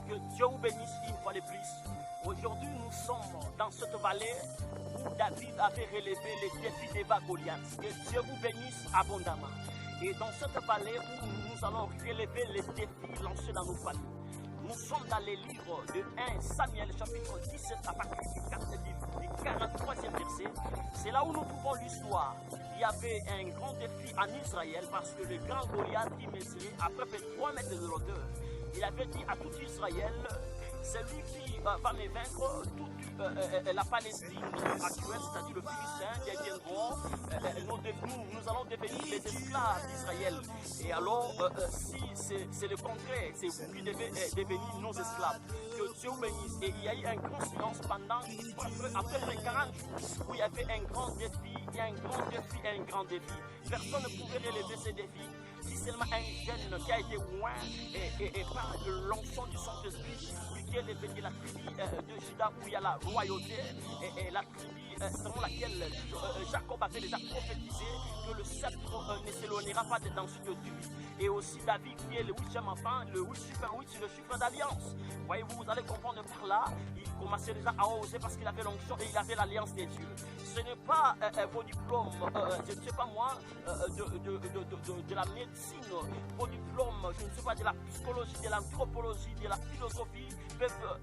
Que Dieu vous bénisse une fois de plus. Aujourd'hui, nous sommes dans cette vallée où David avait relevé les défis d'Eva Goliath. Que Dieu vous bénisse abondamment. Et dans cette vallée où nous allons relever les défis lancés dans nos familles, nous sommes dans les livres de 1 Samuel chapitre 17 à partir du 43e verset. C'est là où nous trouvons l'histoire. Il y avait un grand défi en Israël parce que le grand Goliath qui mesurait à peu près 3 mètres de hauteur. Il avait dit à tout Israël, c'est lui qui va me vaincre toute la Palestine actuelle, c'est-à-dire le Philistin, deviendront, nous allons devenir les esclaves d'Israël. Et alors, si c'est le contraire, c'est vous qui devez devenir nos esclaves. Que Dieu vous bénisse. Et il y a eu un grand silence pendant après 40 jours où il y avait un grand défi, un grand défi. Personne ne pouvait relever ces défis. Si seulement un jeune qui a été loin et par l'onction du Saint-Esprit, qui est devenu la tribu de Juda où il y a la royauté et la tribu selon laquelle Jacob avait déjà prophétisé que le sceptre ne s'éloignera pas dans ce Dieu. Et aussi David qui est le 8e enfant, le 8 super 8, c'est le chiffre d'alliance. Voyez-vous, vous allez comprendre par là, il commençait déjà à oser parce qu'il avait l'onction et il avait l'alliance des dieux. Ce n'est pas vos diplômes, je ne sais pas moi, de la médecine, vos diplômes, je ne sais pas, de la psychologie, de l'anthropologie, de la philosophie, peuvent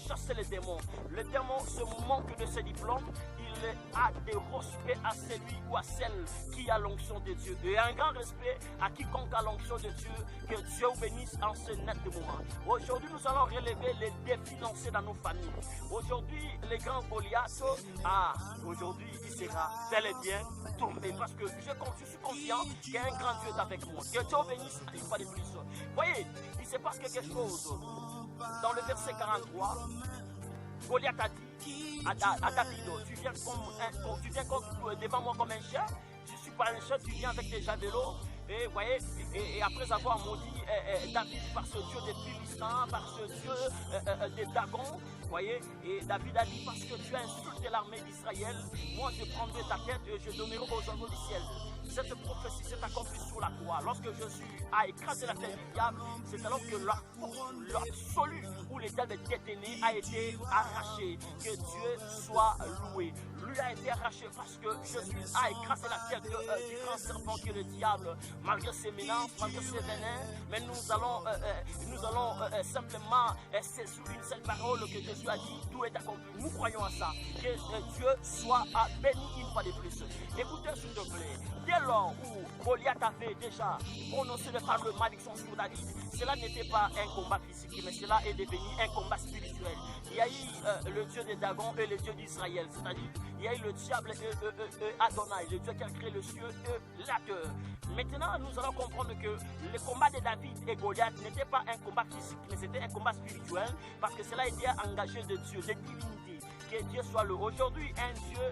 chasser les démons. Le démon se manque de ses diplômes, il a des respects à celui ou à celle qui a l'onction de Dieu. Et un grand respect à quiconque a l'onction de Dieu. Que Dieu vous bénisse en ce net moment. Aujourd'hui, nous allons relever les défis lancés dans nos familles. Aujourd'hui, les grands Goliath, aujourd'hui, il sera tel et bien tombé. Parce que je suis confiant qu'un grand Dieu est avec moi. Que Dieu vous bénisse une fois de plus. Voyez, il se passe quelque chose. Dans le verset 43, Goliath a dit à David, tu viens devant moi comme un chien, je ne suis pas un chien, tu viens avec tes javelots. Et voyez, et après avoir maudit David par ce Dieu des Philistins, par ce Dieu des Dagons, voyez, et David a dit, parce que tu as insulté l'armée d'Israël, moi je prendrai ta tête et je donnerai aux anges du ciel. Cette prophétie s'est accomplie sur la croix. Lorsque Jésus a écrasé la tête du diable, c'est alors que l'absolu où les diables détenus a été arraché. Que Dieu soit loué. Lui a été arraché parce que Jésus a écrasé la tête du grand serpent qui est le diable, malgré ses menaces, malgré ses venins. Mais nous allons simplement saisir une seule parole que Jésus a dit, tout est accompli. Nous croyons à ça. Que Dieu soit béni une fois de plus. Écoutez s'il te plaît. Dès lors où Goliath avait déjà prononcé des paroles malédictions sur David, cela n'était pas un combat physique, mais cela est devenu un combat spirituel. Il y a eu le Dieu des Dagons et le Dieu d'Israël, c'est-à-dire il y a eu le diable Adonai, le Dieu qui a créé le ciel et la terre. Maintenant, nous allons comprendre que le combat de David et Goliath n'était pas un combat physique, mais c'était un combat spirituel, parce que cela était engagé de Dieu, de divinité. Que Dieu soit loué. Aujourd'hui, un Dieu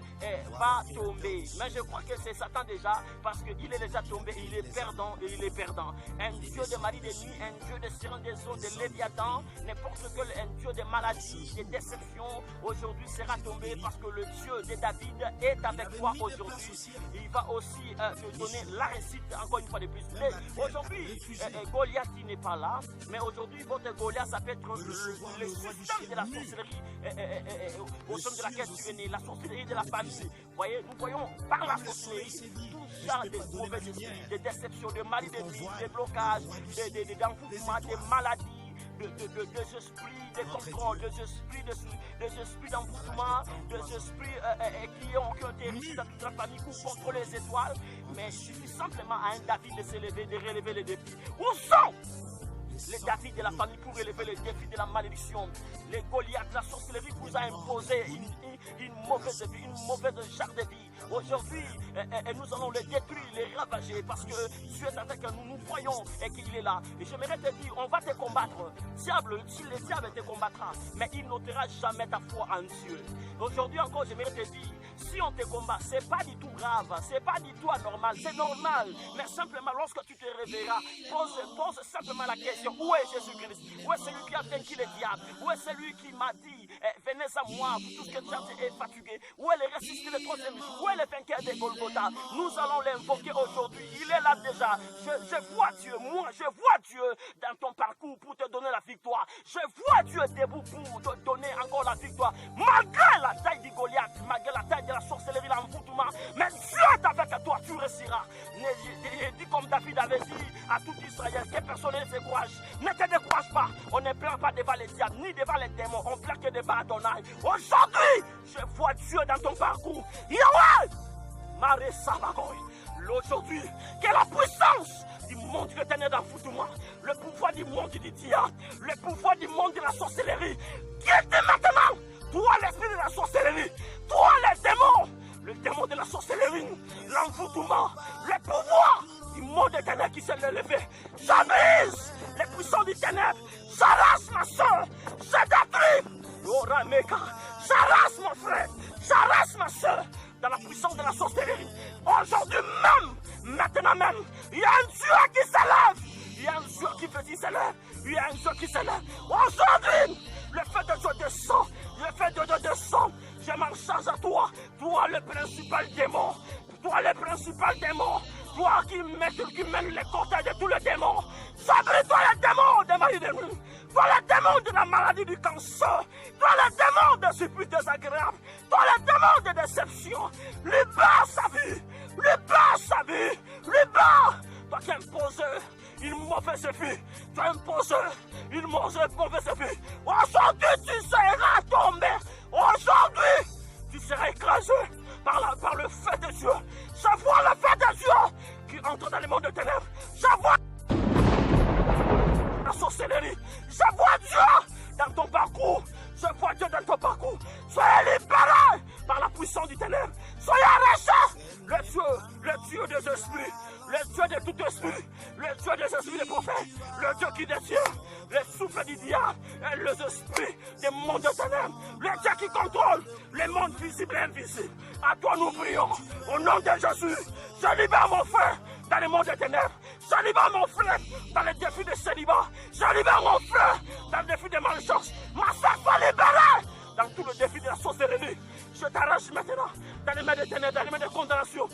va tomber. Mais je crois que c'est Satan déjà, parce qu'il est déjà tombé, il est perdant et il est perdant. Un Dieu de mari de nuit, un Dieu de sirène des eaux, de Léviathan, n'importe quel un Dieu de maladie, de déception, aujourd'hui sera tombé parce que le Dieu de David est avec toi aujourd'hui. Il va aussi te donner la réussite encore une fois de plus. Mais aujourd'hui, Goliath il n'est pas là, mais aujourd'hui, votre Goliath, ça peut être le système de la sorcellerie au sein de laquelle tu es né, la sorcellerie de la famille. Vous voyez, nous voyons par la sorcellerie tout genre de mauvais esprits, de déceptions, de maladies, de blocages, d'enfouissements, de maladies. Des esprits de contrôle, des esprits d'envoûtement, des esprits qui ont été riches dans toute la famille pour contrôler les étoiles. Mais il suffit simplement à un David de s'élever, de relever les défis. Où sont les David de la famille pour relever les défis de la malédiction? Les Goliaths, la sorcellerie vous a imposé une mauvaise vie, une mauvaise charte de vie. Aujourd'hui, nous allons les détruire, les ravager, parce que Dieu est avec nous, nous croyons qu'il est là. Et j'aimerais te dire, on va te combattre. Diable, si le diable te combattra, mais il n'ôtera jamais ta foi en Dieu. Aujourd'hui encore, j'aimerais te dire, si on te combat, c'est pas du tout grave, c'est pas du tout anormal, c'est normal. Mais simplement, lorsque tu te réveilleras, pose simplement la question, où est Jésus-Christ? Où est celui qui a vaincu le diable? Où est celui qui m'a dit, venez à moi, vous tous que tu êtes fatigués? Où est le ressuscité le troisième jour? Où est le vainqueur des Golgotha. Nous allons l'invoquer aujourd'hui. Il est là déjà. Je vois Dieu, moi, je vois Dieu dans ton parcours pour te donner la victoire. Je vois Dieu debout pour te donner encore la victoire. Malgré la taille du Goliath, malgré la taille de la sorcellerie, l'envoûtement, mais Dieu est avec toi, tu réussiras. Dis comme David avait dit à tout Israël, que personne ne se décourage. Ne te décourage pas. On ne plaint pas devant les diables, ni devant les démons. On plaint que devant Adonai. Aujourd'hui, je vois Dieu dans ton parcours. Yahweh! Marie Sabagoy. Aujourd'hui, que la puissance du monde de ténèbres d'envoûtement, le pouvoir du monde du diable, le pouvoir du monde de la sorcellerie, quitte maintenant, toi l'esprit de la sorcellerie, toi les démons, le démon de la sorcellerie, l'envoûtement, le pouvoir du monde des ténèbres qui s'est levé. J'abrise les puissants du ténèbre, j'arrache ma soeur, je détruis, j'arrache mon frère, j'arrache ma soeur dans la puissance de la sorcellerie. Aujourd'hui même, maintenant même, il y a un Dieu qui s'élève. Il y a un Dieu qui veut s'élève. Il y a un Dieu qui s'élève. Aujourd'hui, le fait de Dieu descend. Le fait de Dieu descend. Je m'en charge à toi. Toi le principal démon. Toi le principal démon. Toi qui mène les cortèges de tous les démons. J'abris toi les démons de Marie de nuit. Toi les démons de la maladie du cancer. Toi les démons de supplices désagréables. Toi les démons de déception. Libère sa vie. Libère sa vie. Libère. Toi qui imposes une mauvaise vie. Tu imposes une mauvaise vie. Aujourd'hui tu seras tombé. Aujourd'hui tu seras écrasé par le feu de Dieu. Je vois le feu de Dieu qui entre dans le monde des ténèbres. Je vois la sorcellerie. Je vois Dieu dans ton parcours. Je vois Dieu dans ton parcours. Soyez libérés par la puissance du ténèbre. Soyez arrachés. Le Dieu des esprits. Le Dieu de tout esprit. Le Dieu des esprits des prophètes. Le Dieu qui détient les souffles du diable et les esprits des mondes des ténèbres. Le Dieu qui contrôle les mondes visibles et invisibles. À toi nous prions. Au nom de Jésus, je libère mon frère dans les mondes des ténèbres. Je libère mon frère dans les défis de célibat. Je libère mon frère dans le défi de malchance. Ma soeur soit libérée dans tout le défi de la sorcellerie. Je t'arrache maintenant dans les mains des ténèbres, dans les mains de condamnation.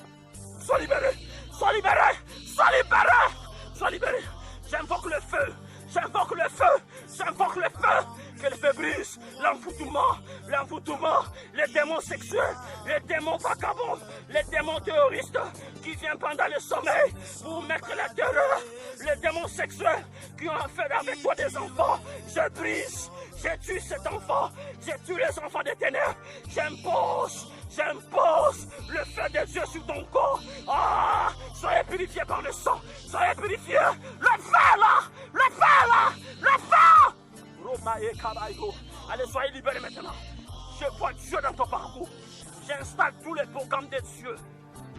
Sois libéré, sois libéré, sois libéré, sois libéré. J'invoque le feu, j'invoque le feu, j'invoque le feu. Que le feu brise, l'envoûtement, les démons sexuels, les démons vagabonds, les démons terroristes qui viennent pendant le sommeil pour mettre la terreur, les démons sexuels qui ont fait avec toi des enfants. Je brise, je tue cet enfant, je tue les enfants des ténèbres, j'impose le feu de Dieu sur ton corps. Ah, soyez purifiés par le sang, soyez purifiés. Le feu là, le feu là, le feu. Allez, soyez libérés maintenant. Je vois Dieu dans ton parcours. J'installe tous les programmes de Dieu.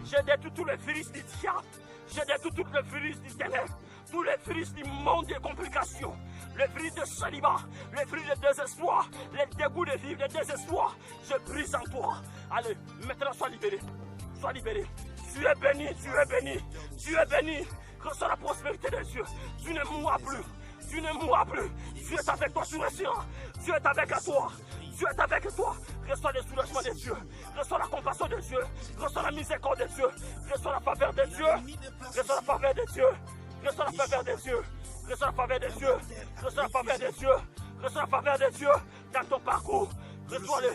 Je détruis tous les virus du diable. Je détruis tous les virus du ténèbre. Tous les virus du monde des complications. Les virus de célibat. Les virus de désespoir. Les dégoûts de vivre, les désespoirs. Je brise en toi. Allez, maintenant sois libéré. Sois libéré. Tu es béni, tu es béni. Tu es béni. Reçois la prospérité de Dieu. Tu ne mourras plus. Tu ne mourras plus. Dieu est avec toi, tu resteras. Dieu est avec toi. Dieu est avec toi. Reçois le soulagement de Dieu. Reçois la compassion de Dieu. Reçois la miséricorde de Dieu. Reçois la faveur de Dieu. Reçois la faveur de Dieu. Reçois la faveur de Dieu. Reçois la faveur de Dieu. Reçois la faveur de Dieu. Reçois la faveur de Dieu dans ton parcours. Reçois-le.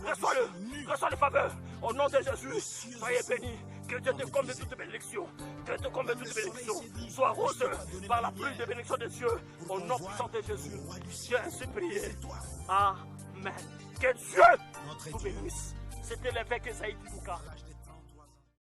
Reçois-le. Reçois les faveurs. Au nom de Jésus, soyez bénis. Que Dieu te comble de toute bénédiction. Que Dieu te comble de toute bénédiction. Sois rose par la pluie de bénédiction de Dieu. Au nom puissant de Jésus. J'ai ainsi prié. Amen. Que Dieu vous bénisse. C'était l'évêque Esaïe Tibuka.